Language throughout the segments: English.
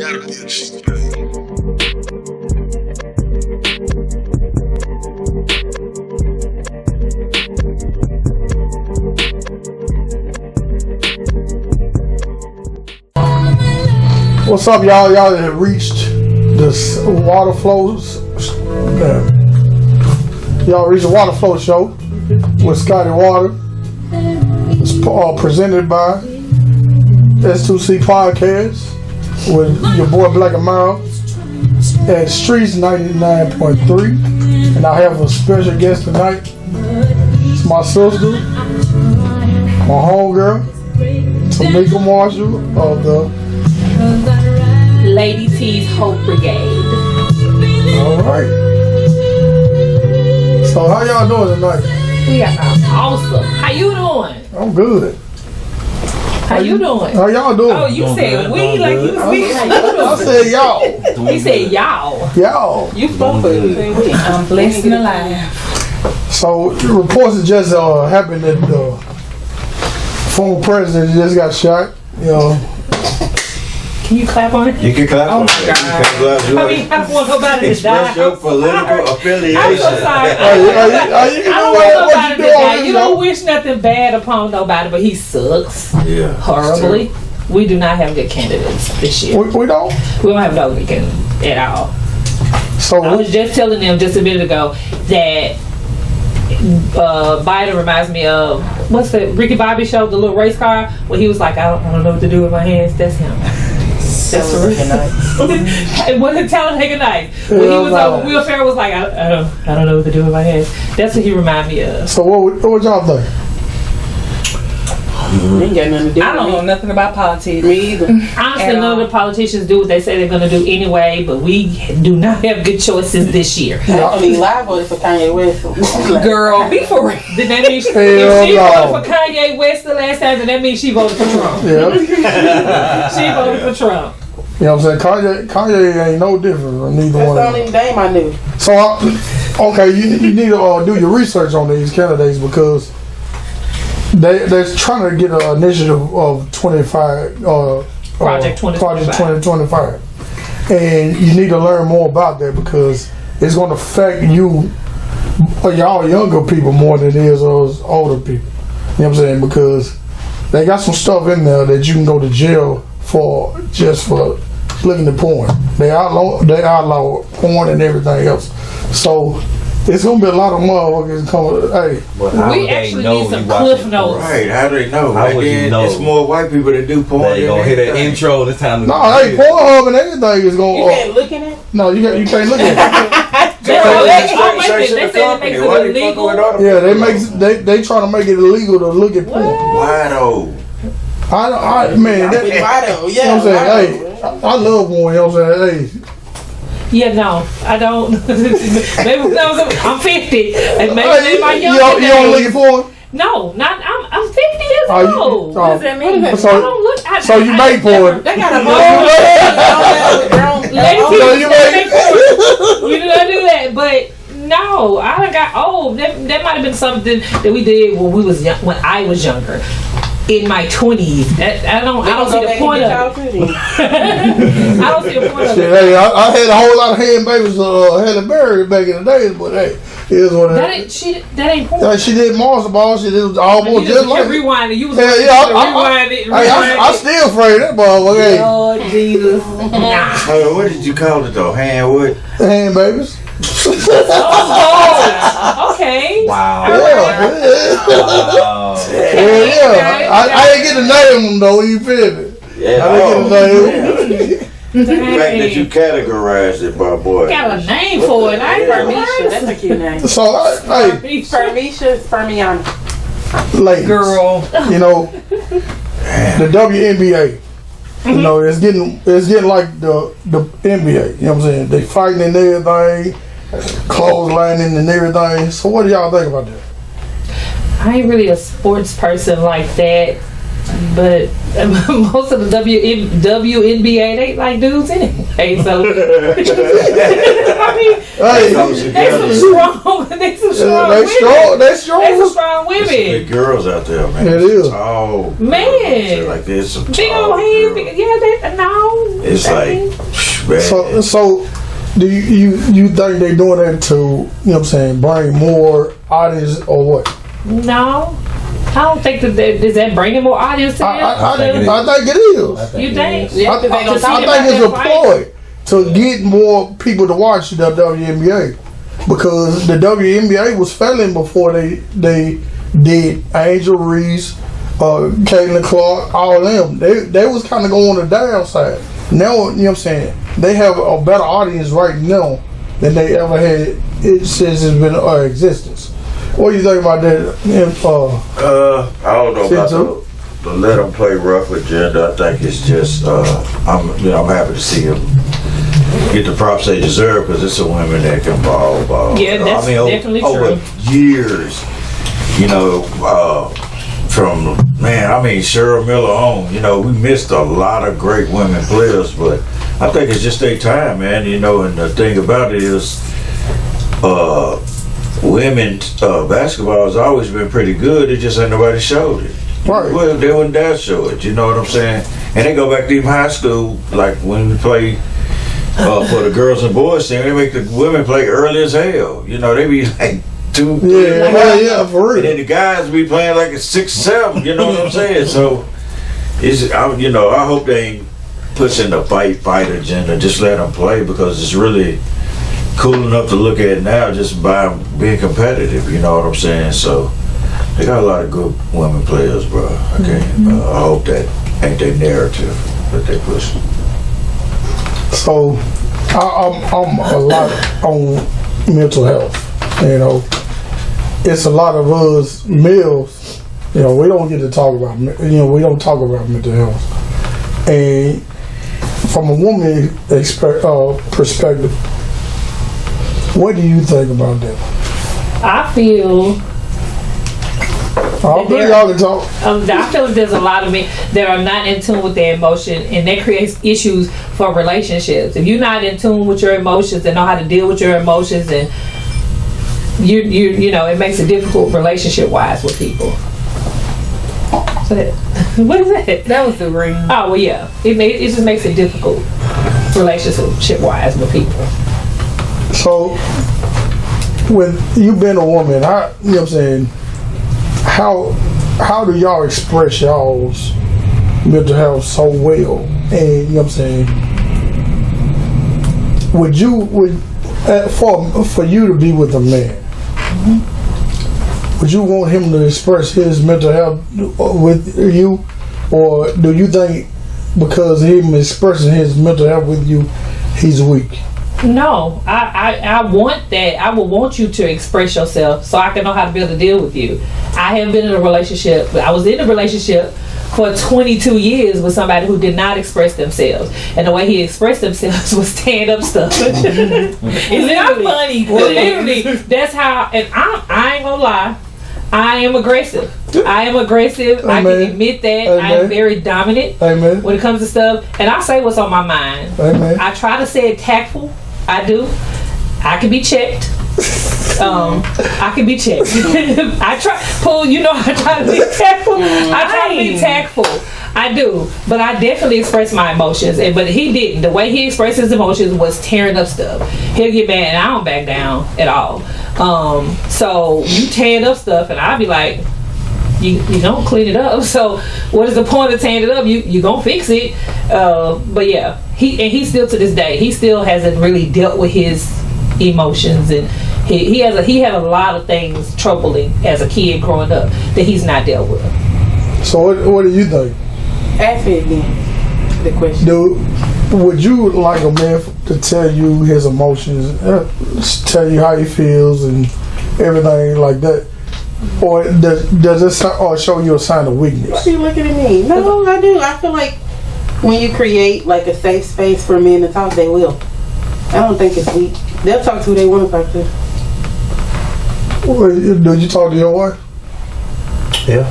gotta be a cheap thing. What's up, y'all? Y'all have reached the water flows. Y'all reached the water flow show with Scotty Water. It's presented by S2C podcast with your boy Black and Mild at STREETZ 99.3. And I have a special guest tonight. It's my sister, my homegirl, Tamika Marshall of the Lady T's Hope Brigade. Alright. So how y'all doing tonight? We are awesome. How you doing? I'm good. How you doing? How y'all doing? Oh, you said we like you speak. How you I doing? said y'all. He said y'all. Y'all. You fuck with me. I'm blessed and alive. So reports that just happened that the former president just got shot. You know. Can you clap on it? You can clap on it. God. I mean, I don't want nobody to die. Express your political affiliation. I'm so sorry. I don't want nobody to die. You don't wish nothing bad upon nobody, but he sucks. Yeah. Horribly. We do not have good candidates this year. We don't? We don't have no good candidates at all. So I was just telling them just a minute ago that Biden reminds me of what's the Ricky Bobby show, the little race car, where he was like, I don't know what to do with my hands. That's him. That's for real. It wasn't Talladega Nights. When he was on Will Ferrell was like, I don't know what to do with my hands. That's what he reminded me of. So what y'all think? Ain't got nothing to do I don't know nothing about politics. Me either. Honestly, none of the politicians do what they say they're going to do anyway, but we do not have good choices this year. I don't need live voice for Kanye West. Girl, be for real. Then that means if she voted for Kanye West the last time, then that means she voted for Trump. Yeah. She voted for Trump. You know what I'm saying? Kanye ain't no different from neither That's one the of only them. name I knew. So, okay, you need to do your research on these candidates because they're trying to get an initiative of 25 Project 2025, and you need to learn more about that because it's going to affect y'all younger people more than it is us older people. You know what I'm saying? Because they got some stuff in there that you can go to jail for just for looking at porn. They outlaw porn and everything else. So it's gonna be a lot of motherfuckers coming. Hey, We actually need some cliff notes. Right, how do they know? How would you know? It's more white people that do porn. They gonna hit that intro. It's time to no, hey, Pornhub and everything is gonna. You can't look in it? No, you can't look at it. They said it makes it illegal. Yeah, they trying to make it illegal to look at porn. Why though? Man, that, you know what I'm saying? Hey, I love porn. You know what I'm saying? Hey. Yeah, no, I don't. Maybe I'm 50, and maybe my you don't look at porn? No, not I'm 50 years old. What does that mean? I don't look. So you make porn? They got a You do not do that, but no, I got old. That might have been something that we did when we was young, when I was younger. In my 20s, I don't see the point of it. I don't see the point of it. Hey, I had a whole lot of hand babies, Halle Berry back in the days, but hey, here's what it is. That ain't porn. She did monster ball. She did almost just like rewind it. You was rewind it. I still afraid of that motherfucker. Hey. Lord Jesus. Nah. What did you call it though? Hand what? Hand babies. Oh, okay. Wow. Yeah. I didn't get to name them though. You feel me? Yeah. I didn't get to name them. The fact that you categorized it, my boy. Got a name for it. I ain't Spermisha. That's a cute name. So, hey, Spermisha, Spermiana. ladies, Girl. you know, the WNBA. You know, it's getting like the NBA. You know what I'm saying? They fighting and everything, clotheslining and everything. So what do y'all think about that? I ain't really a sports person like that, But most of the WNBA, they like dudes anyway. So I mean, Hey, they some strong women. they They strong. some strong There's some women. big girls out there, man. It is. Tall. Man. Like there's some Big tall old hands. girls. Yeah, they no. It's They- like, man. So do you think they doing that to, you know what I'm saying, bring more audience or what? no. I don't think that is that bringing more audience to them. I think it is. You think? Yeah, 'cause they gonna To see talk them I out think it's there a fighting? ploy to get more people to watch the WNBA, because the WNBA was failing before they did Angel Reese, Caitlin Clark, all of them. They was kind of going on the downside. Now, you know what I'm saying, they have a better audience right now than they ever had since it's been in existence. What do you think about that? I don't know about TEN2? the let them play rough with gender. I think it's just I'm happy to see them get the props they deserve, because it's a women that can ball. Yeah, You know, that's definitely over true. years, you know, from Cheryl Miller on, you know, we missed a lot of great women players, but I think it's just their time, man. You know, and the thing about it is, women's basketball has always been pretty good. It just ain't nobody showed it. Right. Well, they wouldn't dare show it. You know what I'm saying? And they go back to even high school, like when we play for the girls and boys team, they make the women play early as hell. You know, they be like 2, 3. Yeah, for And then real. the guys be playing like at 6, 7. You know what I'm saying? So, I hope they ain't pushing the fight agenda. Just let them play, because it's really cool enough to look at now just by being competitive. You know what I'm saying? So they got a lot of good women players, bro. Okay, I hope that ain't their narrative that they push. So I'm a lot on mental health. You know, it's a lot of us males. You know, we don't get to talk about. We don't talk about mental health. And from a woman perspective, what do you think about that? I feel. I think y'all can talk. I feel like there's a lot of men that are not in tune with their emotion, and that creates issues for relationships. If you're not in tune with your emotions and know how to deal with your emotions, and you know, it makes it difficult relationship wise with people. So what is that? That was the ring. Oh well, yeah. It just makes it difficult relationship wise with people. So, when you've been a woman, you know what I'm saying, how do y'all express y'all's mental health so well? And, you know what I'm saying, for you to be with a man, would you want him to express his mental health with you? Or do you think because him expressing his mental health with you, he's weak? No, I want that. I would want you to express yourself so I can know how to be able to deal with you. I have been in a relationship. I was in a relationship for 22 years with somebody who did not express themselves, and the way he expressed themselves was tearing up stuff. It's not funny. Literally, that's how. And I ain't gonna lie. I am aggressive. I can admit that. I am very dominant when it comes to stuff, and I say what's on my mind. I try to say it tactful. I do. I can be checked. I can be checked. I try, Paul. You know, I try to be tactful. I try to be tactful. I do, but I definitely express my emotions. But he didn't. The way he expressed his emotions was tearing up stuff. He'll get mad, and I don't back down at all. So you tearing up stuff, and I'll be like, you don't clean it up. So what is the point of tearing it up? You gonna fix it. But yeah, he still to this day, he still hasn't really dealt with his emotions, and he had a lot of things troubling as a kid growing up that he's not dealt with. So what do you think? Ask me again the question. Would you like a man to tell you his emotions, tell you how he feels and everything like that? Or does it show you a sign of weakness? Why are you looking at me? No, I do. I feel like when you create like a safe space for men to talk, they will. I don't think it's weak. They'll talk to who they want to talk to. Well, do you talk to your wife? Yeah.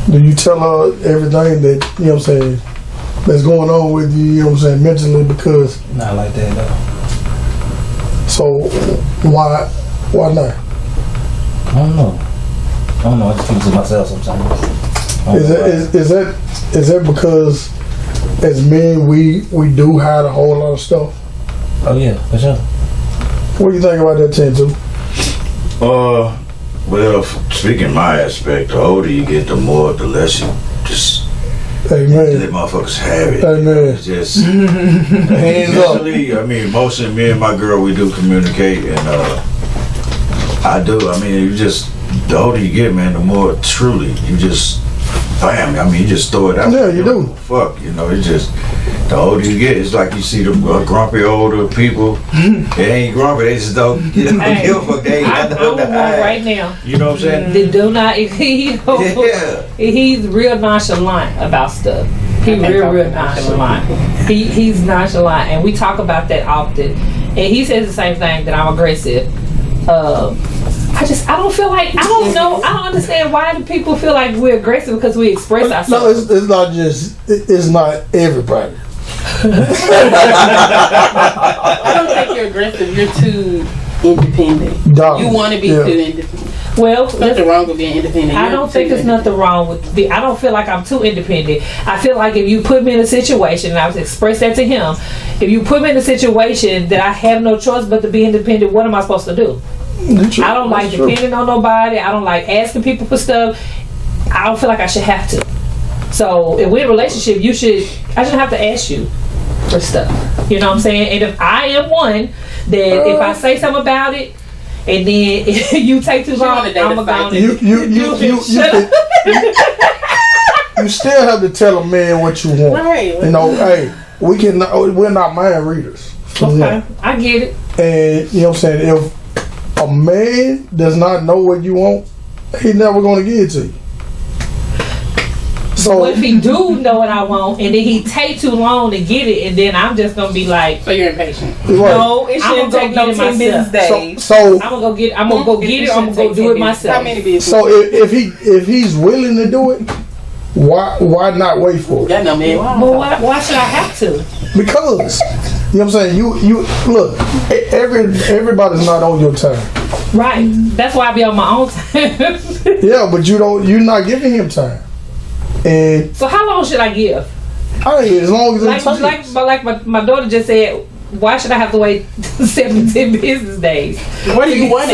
Do you tell her everything that, you know what I'm saying, that's going on with you know what I'm saying, mentally? Because, Not like that though. so, why not? I don't know. I just keep it to myself sometimes. Is that because as men we do hide a whole lot of stuff? Oh yeah, for sure. What do you think about that, TEN2? Well, speaking my aspect, the older you get, the less you just Amen. let motherfuckers have it. Amen. It's just Hands up. mentally, I mean, mostly me and my girl, we do communicate, and I do. I mean, you just, the older you get, man, the more truly you just, bam. I mean, you just throw it out. Yeah, you do. Fuck, you know, it's just, the older you get, it's like you see the grumpy older people. They ain't grumpy, they just don't give a fuck. They ain't got I'm nothing to one hide. right now. You know what I'm saying? They do not. He's real nonchalant about stuff. He's real nonchalant. He's nonchalant, and we talk about that often. And he says the same thing, that I'm aggressive. I don't feel like, I don't know, I don't understand why do people feel like we're aggressive because we express No, ourselves. it's not everybody. I don't think you're aggressive. You're too independent. Dominant. You want to be Yeah. too independent. Well, There's nothing wrong with being independent. I You're don't too think there's independent. nothing wrong with I don't feel like I'm too independent. I feel like if you put me in a situation, and I was expressed that to him, if you put me in a situation that I have no choice but to be independent, what am I supposed to do? I don't like depending on nobody. I don't like asking people for stuff. I don't feel like I should have to. So if we're in a relationship, I shouldn't have to ask you for stuff. You know what I'm saying? And if I am one that if I say something about it and then you take too long, I'm gonna go on and you still have to tell a man what you want. Right. You know, hey, we're not mind readers. Okay, I get it. And you know what I'm saying, if a man does not know what you want, he's never gonna give it to you. So What if he do know what I want and then he take too long to get it and then I'm just gonna be like, So you're impatient. right. No, it I'ma shouldn't go take no get it 10 business myself. days. So I'm gonna go get it, I'm gonna go do it How myself. many business? so if he's willing to do it, why not wait for it? That no man. Well, why should I have to? Because you know what I'm saying. You look. Everybody's not on your time. Right. That's why I be on my own time. Yeah, but you're not giving him time. And So how long should I give? I mean, as long as it takes. Like my daughter just said, why should I have to wait 7 to 10 business days? What do you want?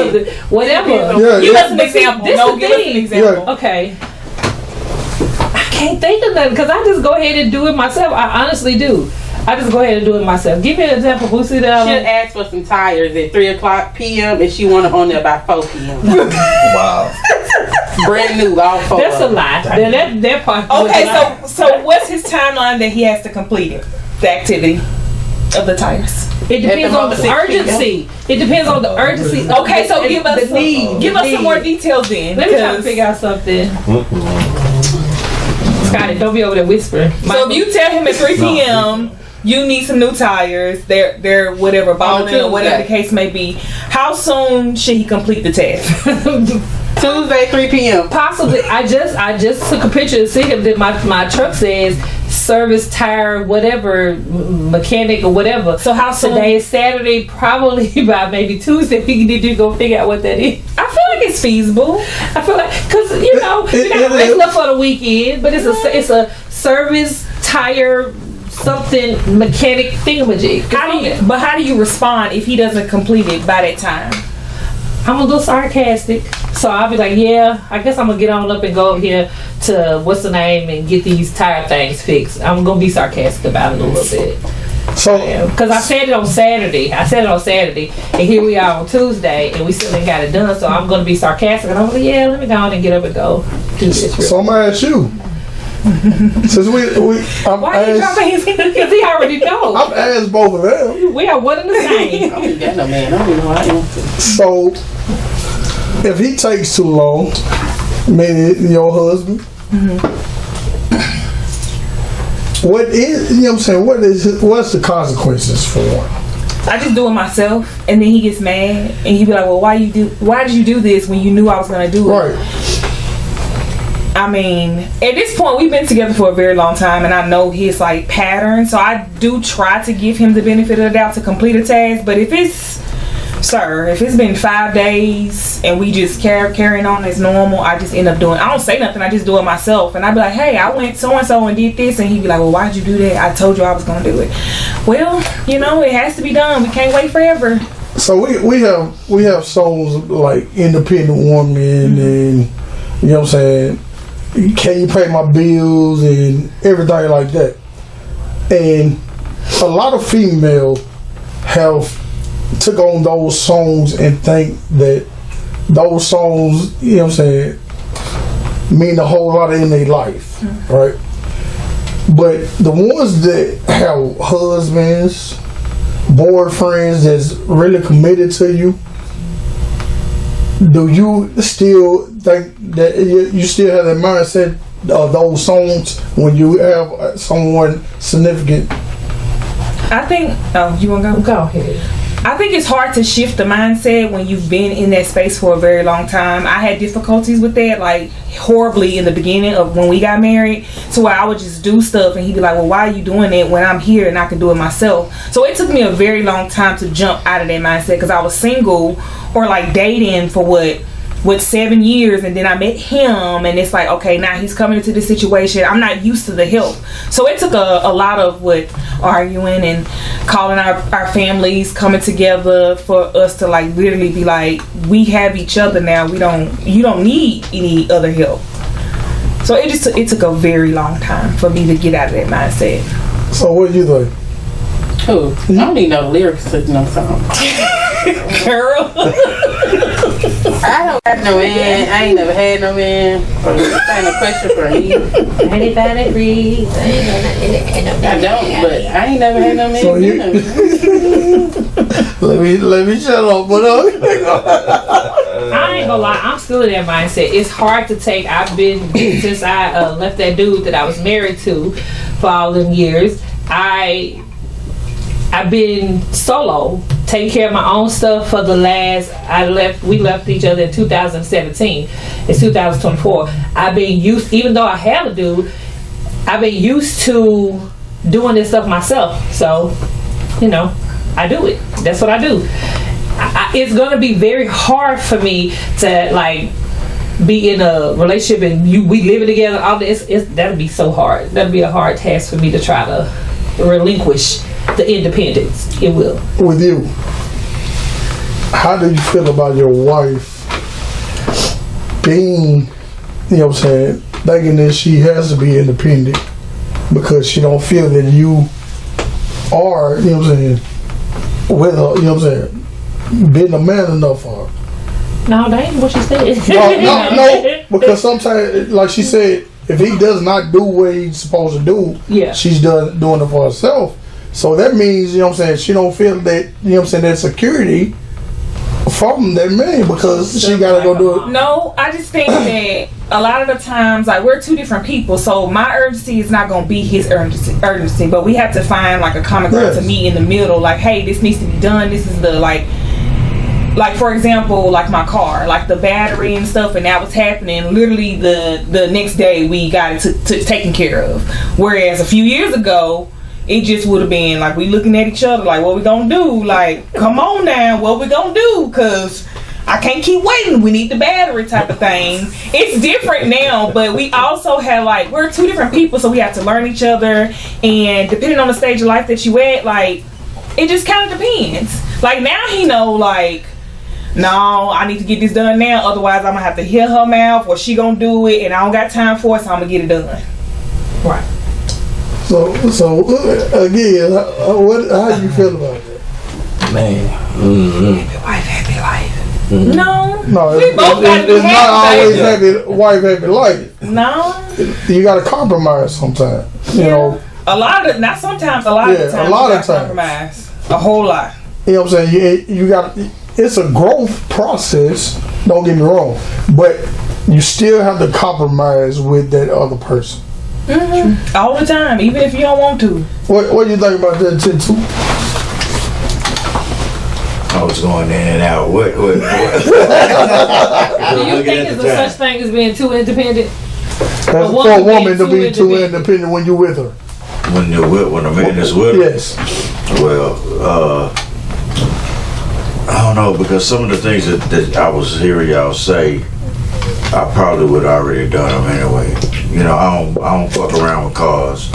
Whatever. Yeah, Give yeah. us an example. This No, the give us an thing. example. Okay. I can't think of nothing because I just go ahead and do it myself. I honestly do. I just go ahead and do it myself. Give me an example, Boosie. She'll ask for some tires at 3:00 p.m. and she want them on there by 4 p.m. Wow. Brand new, all 4. That's a lie. That part. was a Okay, lie. so what's his timeline that he has to complete it? The activity of the tires. It depends the on the moment, urgency. It depends on the urgency. Okay, so give us the need. some more details then. Let me try to because- figure out something. Scotty, don't be over there whispering. So if you tell him at 3 p.m. you need some new tires, they're whatever balding or whatever the case may be, how soon should he complete the task? Tuesday, 3 p.m. Possibly. I just took a picture to see him that my truck says service tire whatever mechanic or whatever. So how soon? Today is Saturday, probably by maybe Tuesday we need to go figure out what that is. I feel like it's feasible. I feel like because you got regular for the weekend, but it's a service tire something mechanic thingamajig. How do you respond if he doesn't complete it by that time? I'm a little sarcastic, so I'll be like, yeah, I guess I'm gonna get on up and go over here to what's the name and get these tire things fixed. I'm gonna be sarcastic about it a little bit. So Because I said it on Saturday. And here we are on Tuesday, and we still ain't got it done. So I'm gonna be sarcastic, and I'm like, yeah, let me go on and get up and go do this. so I'm gonna ask you. Since Why are you dropping his hand? Because he already knows. I've asked both of them. We are one and the same. I ain't got no man. I don't even know how I answer. So if he takes too long, meaning your husband, what is, you know what I'm saying, what's the consequences for him? I just do it myself, and then he gets mad, and he be like, "Well, why did you do this when you knew I was gonna do it?" Right. I mean, at this point, we've been together for a very long time, and I know his like pattern. So I do try to give him the benefit of the doubt to complete a task. But if it's been 5 days and we just carrying on as normal, I just end up doing. I don't say nothing. I just do it myself, and I be like, "Hey, I went so and so and did this," and he'd be like, "Well, why'd you do that? I told you I was gonna do it." Well, you know, it has to be done. We can't wait forever. So we have songs like Independent Woman and you know what I'm saying, Can You Pay My Bills and everything like that. And a lot of females have took on those songs and think that those songs, you know what I'm saying, mean a whole lot in their life, right? But the ones that have husbands, boyfriends that's really committed to you, do you still think that you still have that mindset of those songs when you have someone significant? I think. Oh, you want to go? Go ahead. I think it's hard to shift the mindset when you've been in that space for a very long time. I had difficulties with that, like horribly in the beginning of when we got married, to where I would just do stuff and he'd be like, "Well, why are you doing it when I'm here and I can do it myself?" So it took me a very long time to jump out of that mindset, because I was single or like dating for what 7 years, and then I met him, and it's like, okay, now he's coming into this situation. I'm not used to the help, so it took a lot of arguing and calling our families, coming together for us to like literally be like, we have each other now. You don't need any other help. So it took a very long time for me to get out of that mindset. So what do you think? Who? I don't even know the lyrics to no song. Girl. I don't have no man. I ain't never had no man. That ain't a question for me. Anybody read? I don't, but I ain't never had no man. So let me shut up, but I ain't gonna lie, I'm still in that mindset. It's hard to take. I've been since I left that dude that I was married to for all them years. I've been solo, taking care of my own stuff for the last. We left each other in 2017. It's 2024. I've been used, even though I have a dude, I've been used to doing this stuff myself. So, you know, I do it. That's what I do. It's gonna be very hard for me to like be in a relationship and we living together. All this, that'll be so hard. That'll be a hard task for me to try to relinquish the independence. It will. With you, how do you feel about your wife being, you know what I'm saying, thinking that she has to be independent because she don't feel that you are, you know what I'm saying, with her, you know what I'm saying, being a man enough for her? No, that ain't what she said. No, because sometimes, like she said, if he does not do what he's supposed to do, yeah, she's doing it for herself. So that means, you know what I'm saying, she don't feel that, you know what I'm saying, that security from that man because she gotta go do it. No, I just think that a lot of the times, like, we're two different people, so my urgency is not gonna be his urgency, but we have to find like a common ground to meet in the middle. Like, hey, this needs to be done. This is the like for example, like my car, like the battery and stuff, and that was happening literally the next day we got it taken care of. Whereas a few years ago, it just would have been like we looking at each other like, what we gonna do? Like, come on now, what we gonna do? Cause I can't keep waiting. We need the battery type of thing. It's different now, but we also have like, we're two different people, so we have to learn each other. And depending on the stage of life that you at, like, it just kind of depends. Like now he know like, no, I need to get this done now. Otherwise, I'm gonna have to hear her mouth, or she gonna do it, and I don't got time for it, so I'm gonna get it done. Right. So again, how do you feel about that? Man. Happy wife, happy life. No, it's not always happy wife, happy life. No, you gotta compromise sometimes. You know, a lot of not sometimes, a lot of the times. A lot of times, compromise a whole lot. You know what I'm saying? You got. It's a growth process. Don't get me wrong, but you still have to compromise with that other person. Mm-hmm. All the time, even if you don't want to. What do you think about that, TEN2? I was going in and out. What? Do you think there's a such thing as being too independent? That's for a woman to be too independent when you're with her. When a man is with her? Yes. Well, I don't know, because some of the things that I was hearing y'all say, I probably would have already done them anyway. You know, I don't fuck around with cars.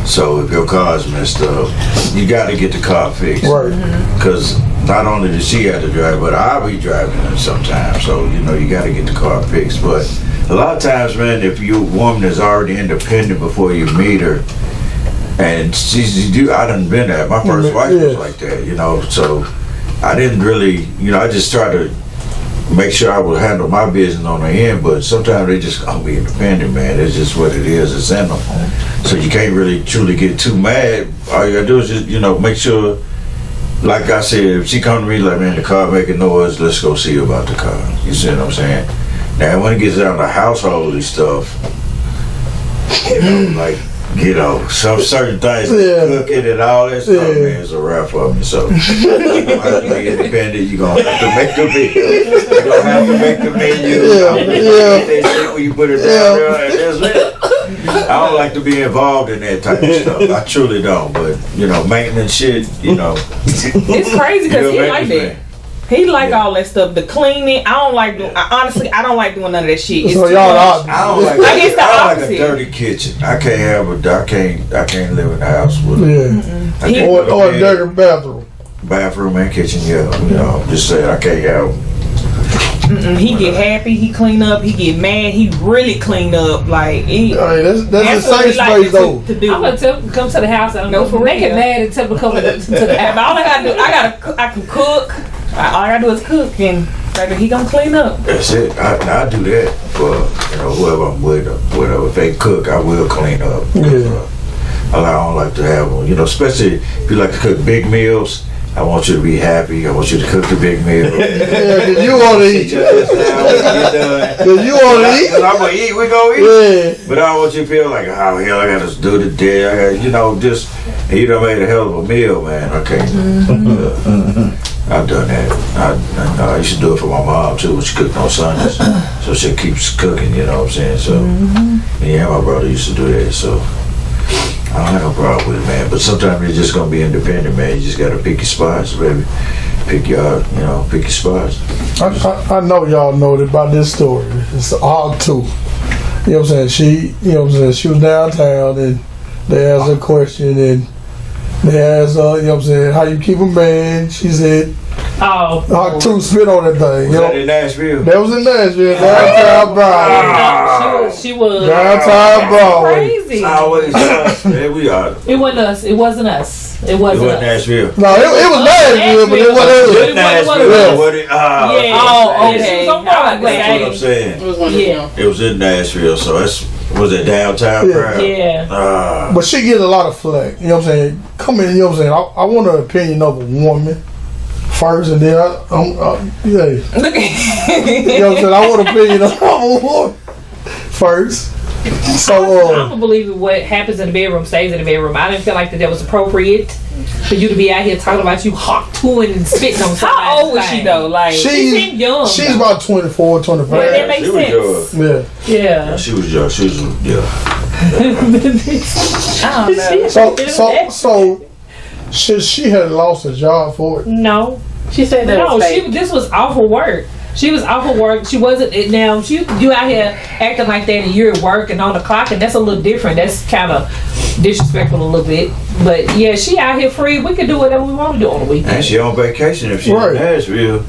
So if your car's messed up, you got to get the car fixed. Right. Because not only does she have to drive, but I'll be driving it sometimes. So, you know, you got to get the car fixed. But a lot of times, man, if you're a woman that's already independent before you meet her, and I done been there. My first wife was like that, you know, so I didn't really, you know, I just tried to make sure I would handle my business on the end, but sometimes they just gonna be independent, man. It's just what it is. It's in them. So you can't really truly get too mad. All you gotta do is just, you know, make sure, like I said, if she come to me like, man, the car making noise, let's go see about the car. You see what I'm saying? Now, when it gets down to householdy stuff, you know, like, you know, some certain things, cooking and all that stuff, man, it's a wrap for me. So, you have to be independent. You're going to have to make the meal. You're going to have to make the menu. That shit when you put it down there, and that's it. I don't like to be involved in that type of stuff. I truly don't. But, you know, maintenance shit, you know. It's crazy because he like that. He like all that stuff, the cleaning. I don't like doing. Honestly, I don't like doing none of that shit. It's so too y'all much. I don't like. I guess the I like opposite. a dirty kitchen. I can't have a. I can't live in the house with. I can't Or a dirty bathroom. Bathroom and kitchen, yeah. You know, I'm just saying I can't have. He get happy, he clean up, he get mad, he really clean up. Like that's a safe what we like space though. to do. I'm gonna tell them to come to the house and No, for make real. it mad and tell them to come to the house. All I gotta do, I can cook. All I gotta do is cook, and baby, he gonna clean up. That's it. I do that for, you know, whoever I'm with or whatever. If they cook, I will clean up. I don't like to have them, you know, especially if you like to cook big meals. I want you to be happy. I want you to cook the big meal. Cause you want to eat. Cause you want to eat. Cause I'm gonna eat. We gonna eat. But I don't want you to feel like, oh hell, I gotta do the day. I got, you know, just you done made a hell of a meal, man. Okay. I've done that. I used to do it for my mom too, when she cooked on Sundays. So she keeps cooking, you know what I'm saying? So, yeah, my brother used to do that. So, I don't have no problem with it, man. But sometimes you're just gonna be independent, man. You just gotta pick your spots, baby. Pick your spots. I know y'all know about this story. It's odd too. You know what I'm saying? She was downtown and they asked her a question and they asked her, you know what I'm saying, how you keep a man? She said, hot two spit on that thing. Was that in Nashville? That was in Nashville, downtown Broadway. She was downtown Broadway. crazy. I always there we are. It wasn't us. It wasn't us. It It wasn't wasn't us. Nashville. No, it was Nashville, but it wasn't. Nashville. What it? Oh, okay. She was on Broadway. That's what I'm saying. It was one of Yeah. them. It was in Nashville, so was it downtown crowd? Yeah. But she gets a lot of flack. You know what I'm saying? Come in, you know what I'm saying? I want an opinion of a woman first, and then You know what I'm saying? I want an opinion of a woman first. So, I'm a believer what happens in the bedroom stays in the bedroom. I didn't feel like that was appropriate for you to be out here talking about you hawk toing and spitting on somebody. How old was she though? Like She seemed young. she's though. about 24, 25. Yeah, that makes She was sense. young. Yeah. She was young. She was I don't know. So she had lost a job for it. No. She said that. No, was fake. this was awful work. She was off of work. She wasn't. Now you out here acting like that, and you're at work and on the clock, and that's a little different. That's kind of disrespectful a little bit. But yeah, she out here free. We can do whatever we want to do on the weekend. And she on vacation if she in Nashville.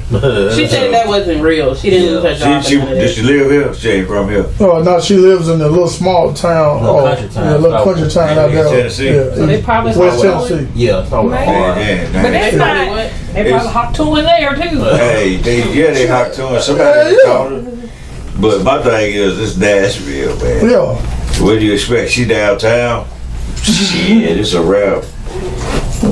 She said that wasn't real. She didn't lose her job. Did she live here? She ain't from here. Oh no, she lives in a little small town. Country town. Yeah, a little country town out there. Tennessee. Yeah, So they probably West hot Tennessee. Yeah, it's probably hard. But that's not. They probably hot two in there too. Hey, they hot to it. Somebody called her. But my thing is, it's Nashville, man. Yeah. What do you expect? She downtown? Shit, it's a wrap.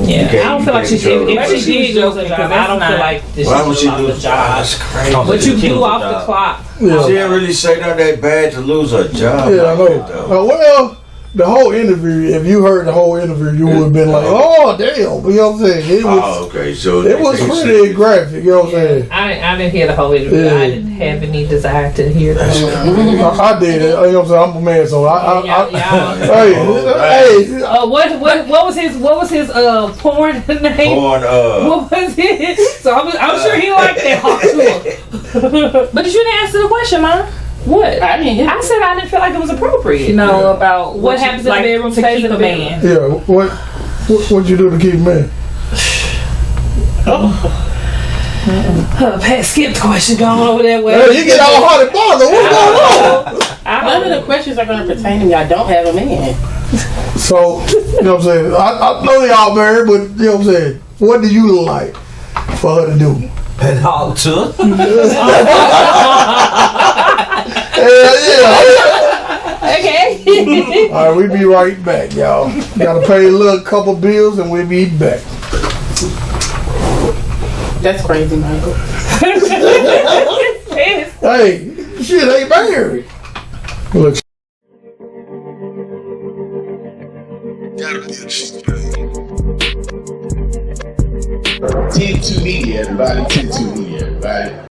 Yeah, I don't feel like she did. Maybe If she she was did lose joking, her job, 'cause I don't that's feel not- like that Why would she she lost lose her job. That's crazy. But you blew off the clock. Yeah. She didn't really say nothing that bad to lose her job. Yeah, I like that, know. though. Well, the whole interview, if you heard the whole interview, you would have been like, oh, damn. You know what I'm saying? It was, Oh, okay. So it was pretty graphic. You know what I'm saying? I didn't hear the whole interview. Yeah. I didn't have any desire to hear that. I did it. You know what I'm saying? I'm a man, so hey. What was his porn name? Porn, What was it? So I'm sure he liked that hawk too. But you didn't answer the question, Mom. What? I didn't hear. I said I didn't feel like it was appropriate. No, about What happens in the bedroom to stays keep in the a man. Yeah, what you do to keep a man? Pat skipped the question going over that way. Hey, you get all hot and bothered. What's going on? None of the questions are going to pertain to me. I don't have a man. So, you know what I'm saying? I know y'all married, but you know what I'm saying? What do you like for her to do? Pet hog too. Yeah. Okay. All right, we be right back, y'all. Gotta pay a little couple bills and we'll be back. That's crazy, Michael. Hey, shit ain't married. Look. Gotta be a shit, TEN2 Media, everybody. TEN2 Media, everybody.